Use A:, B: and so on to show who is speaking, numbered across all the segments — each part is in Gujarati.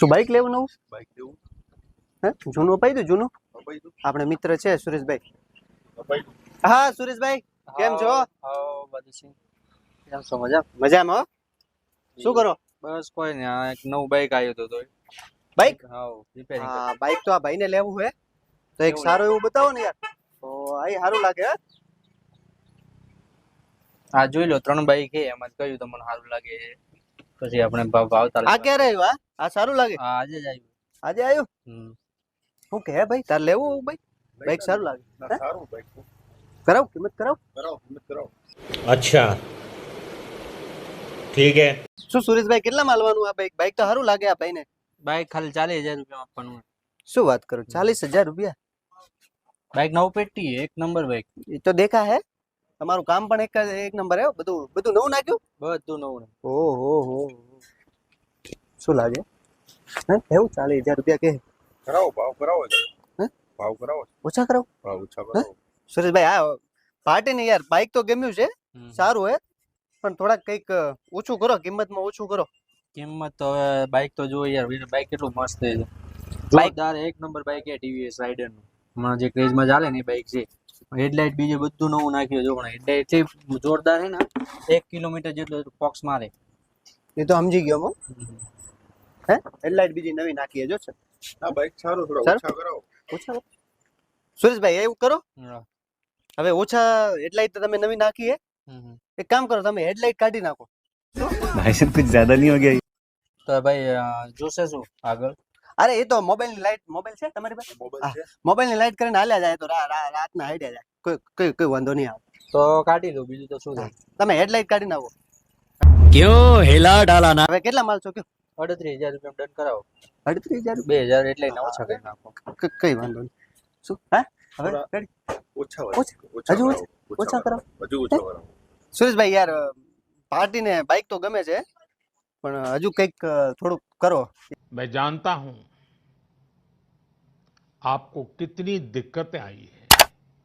A: શું બાઈક લેવું નવું?
B: બાઈક લેવું.
A: હે જૂનું અપાઈ દઉં જૂનું.
B: અપાઈ દઉં.
A: આપણે મિત્ર છે સુરેશભાઈ.
B: અપાઈ દઉં.
A: હા સુરેશભાઈ કેમ છો?
C: હા બધું છે. કેમ છો?
A: મજામાં હો. શું કરો?
C: બસ કોઈ નહીં, આ એક નવું બાઈક આવ્યું હતું તો
A: બાઈક?
C: હા રિપેરિંગ.
A: હા બાઈક તો આ ભાઈને લેવું હે તો એક
C: એવું
A: સારું એવું બતાવો ને યાર તો આ સારું લાગે હે.
C: આ જોઈ લો 3 બાઈક છે, એમાં કયું તમને સારું લાગે પછી આપણે ભાવતાલ.
A: આ ક્યારે આવ્યું? આ સારું લાગે
C: આજે જ આવ્યું.
A: આજે આવ્યું.
C: હમ.
A: શું કહે ભાઈ તાર લેવું બાઈક? બાઈક સારું લાગે.
B: ના, સારું બાઈક તો.
A: કરાવ કિંમત કરાવ.
B: કરાવો કિંમત કરાવો.
D: अच्छा ठीक है।
A: શું સુરેશભાઈ કેટલા માલવાનું આ બાઈક? બાઈક તો સારું લાગે આ ભાઈને.
C: બાઈક ખાલી 40,000 રૂપિયા આપવાનું.
A: શું વાત કરો 40,000 રૂપિયા?
C: બાઈક નવું પેટી એક નંબર બાઈક.
A: એ તો દેખા હે. તમારું કામ પણ એક નંબર હે. બધું નવું નાખ્યું.
C: બધું નવું.
A: ઓહો શું લાગે હે એવું 40,000 રૂપિયા કે
B: કરાવો ભાવ કરાવો છે.
A: હે?
B: ભાવ કરાવો.
A: ઓછા કરાવ.
B: ભાવ ઓછા કરાવો.
A: સુરેશભાઈ આ પાર્ટી ને યાર બાઈક તો ગમ્યું છે
C: હમ.
A: સારું હે પણ થોડાક કઈક ઓછું કરો કિંમતમાં ઓછું કરો.
C: કિંમત તો હવે બાઈક તો જો યાર, બાઈક કેટલું મસ્ત છે.
A: બાઈક
C: જોરદાર એક નંબર બાઈક છે ટીવીએસ રાઇડર નું. હમણાં જે ક્રેઝમાં ચાલે ને એ બાઈક છે. હેડલાઇટ બીજું બધું નવું નાખ્યું. જો પણ હેડલાઇટ એટલી જોરદાર છે ને, 1 કિલોમીટર જેટલો પોક્સ મારે.
A: એ તો સમજી ગયો હું. હે હેડલાઇટ બીજી નવી નાખી જો છે.
B: આ બાઈક સારું થોડા
A: સારું?
B: ઓછા કરાવો.
A: ઓછા કરો. સુરેશભાઈ એવું કરો
C: હા.
A: હવે ઓછા હેડલાઇટ તો તમે નવી નાખી હે.
C: હમ.
A: એક કામ કરો તમે હેડલાઇટ કાઢી નાખો.
D: भाई साहब कुछ ज्यादा नहीं हो गया?
C: તો ભાઈ જોશે શું આગળ?
A: અરે એ તો મોબાઈલ ની લાઈટ મોબાઈલ છે તમારી પાસે?
B: મોબાઈલ છે.
A: મોબાઈલ ની લાઈટ કરીને હાલ્યા જાય તો રાતના હાલ્યા જાય કોઈ વાંધો નહીં આવે.
C: તો કાઢી દો, બીજું તો શું થાય.
A: તમે હેડલાઇટ કાઢી નાખો.
D: क्यों हिला डाला ना?
A: હવે કેટલા માલ છો કયો?
C: 38,000 રૂપિયા ડન કરાવો.
A: 38,000
C: 2,000 એટલે ના ઓછા કરી નાખો.
A: કઈ વાંધો નહીં. શું હા હવે
B: થોડા-
A: ready?
B: ઓછા
A: ઓછા.
B: ઓછા
A: હજુ
B: કરાવો.
A: ઓછા કરાવો.
B: હજુ ઓછા કરાવો.
A: સુરેશભાઈ યાર પાર્ટી ને બાઈક તો ગમે છે પણ હજુ કઈક થોડુંક કરો.
E: मैं जानता हूं आपको कितनी दिक्कतें आई है।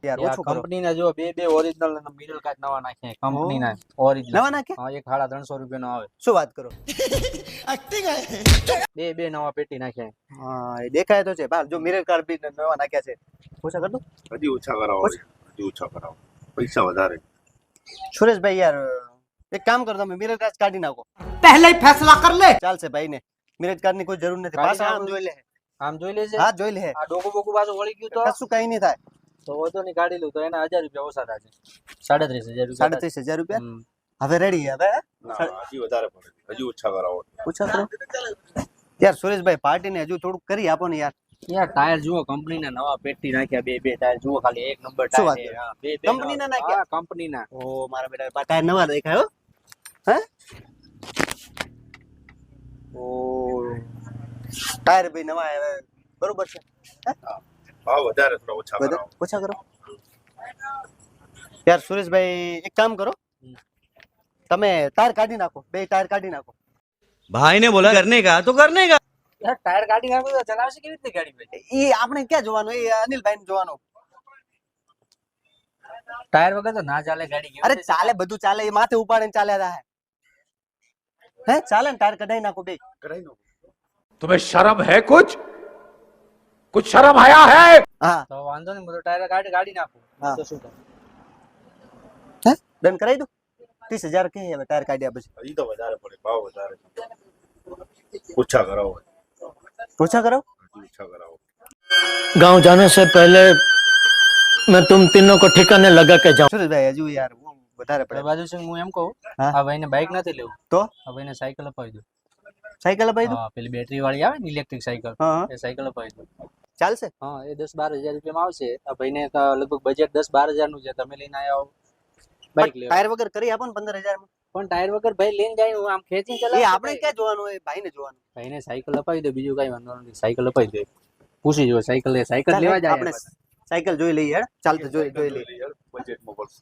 A: યાર ઓછું કરો.
C: કંપનીના જો બે ઓરિજિનલ અને મિરર કાચ નવા નાખ્યા કંપનીના ઓરિજિનલ.
A: નવા નાખ્યા?
C: હા, એક 350 રૂપિયાનો આવે.
A: શું વાત કરો?
C: બે નવા પેટી નાખ્યા.
A: હા એ દેખાય તો છે બાર જો મિરર કાર બી નવા નાખ્યા છે. ઓછા કર દો
B: હજી ઓછા કરાવો. હજી ઓછા કરાવો. પૈસા વધારે.
A: સુરેશભાઈ યાર એક કામ કરો તમે મિરર કાચ કાઢી નાખો.
F: पहले ही फैसला कर ले।
A: ચાલશે ભાઈ ને મિરર કાર ની કોઈ જરૂર નથી.
C: કાઢી
A: પાછા આમ
C: નાખો.
A: જોઈ લે.
C: આમ જોઈ લેજે.
A: હા જોઈ લે.
C: આ ડોકું બોકું પાછું વળી ગયું તો
A: કશું કઈ નહીં થાય.
C: તો વધુ નહીં કાઢી લઉં તો એના 1,000 રૂપિયા ઓછા થશે. 37,000 રૂપિયા.
A: 37,000 રૂપિયા
C: હમ.
A: હવે રેડી હવે
B: ના હજી વધારે પડે. હજી ઓછા કરાવો.
A: ઓછા કરો. યાર સુરેશભાઈ પાર્ટી ને હજુ થોડુંક કરી આપો ને યાર.
C: યાર ટાયર જુઓ, કંપનીના નવા પેટી નાખ્યા. બે ટાયર જુઓ, ખાલી એક નંબર
A: શું વાત
C: ટાયર છે.
A: કરો?
C: હા, બે
A: કંપનીના નાખ્યા?
C: હા, કંપનીના.
A: ઓ મારા બેટા ટાયર નવા દેખાય હો. હે ઓ ટાયર ભાઈ નવા આવ્યા બરોબર છે.
B: ભાવ વધારે થોડા ઓછા કરાવો.
A: ઓછા કરો. યાર સુરેશભાઈ એક કામ કરો તમે ટાયર કાઢી નાખો. બે ટાયર કાઢી નાખો.
D: भाई ने बोला करने का तो करने का।
C: યાર ટાયર કાઢી નાખો તો ચલાવશે કેવી રીતે ગાડી ભાઈ?
A: એ આપણે ક્યાં જોવાનું? એ અનિલભાઈ ને જોવાનું.
C: ટાયર વગર તો ના ચાલે ગાડી. કેવી
A: અરે
C: રીતે
A: ચાલે બધું ચાલે. એ માથે ઉપાડીને ચાલ્યા થાય. હે ચાલે ને ટાયર કઢાઈ નાખો બે.
B: કરાવી નાખો.
E: तुम्हें शर्म है कुछ शर्म आया है?
A: હા
C: તો વાંધો નહીં, બધું ટાયર કાઢી નાખું
A: હા.
C: તો શું થાય?
A: હે ડન કરાવી દો. 30,000 કે હવે ટાયર કાઢ્યા પછી
B: હજી તો વધારે પડે. ભાવ વધારે. ઓછા કરાવો.
A: ઓછા કરો.
B: હજી ઓછા કરાવો.
D: गांव जाने से पहले मैं तुम तीनों को ठिकाने लगा के जाऊं।
A: સુરેશભાઈ હજુ યાર બહુ વધારે
C: તો
A: પડે.
C: બાજુ છે હું એમ કહું,
A: હા.
C: આ ભાઈને બાઇક નથી લેવું
A: તો
C: આ ભાઈને સાયકલ અપાવી દો.
A: સાયકલ અપાઈ દો.
C: હા, પેલી બેટરી વાળી આવે ને ઇલેક્ટ્રિક સાયકલ,
A: હા
C: એ સાયકલ અપાવી દો.
A: ચાલશે.
C: હા, એ 10-12 હજાર રૂપિયામાં આવશે. આ ભાઈને તો લગભગ બજેટ 10-12 હજારનું છે. તમે લઈને આવ્યા બાઇક લેવા,
A: ટાયર વગર કરી આપો ને 15,000 માં.
C: પણ ટાયર વગર ભાઈ લઈને જાય હું આમ ખેંચીને
A: એ
C: ચલાવે.
A: આપણે ક્યાં જોવાનું? એ ભાઈને જોવાનું.
C: ભાઈને સાયકલ અપાવી દો, બીજું કઈ વાંધો નથી. સાયકલ અપાવી દો. પૂછી જો સાયકલ લેવા જાય
A: આપણે સાયકલ જોઈ લઈએ હેડ. ચાલતો જોઈ લઈએ.
B: બજેટમાં પડશે.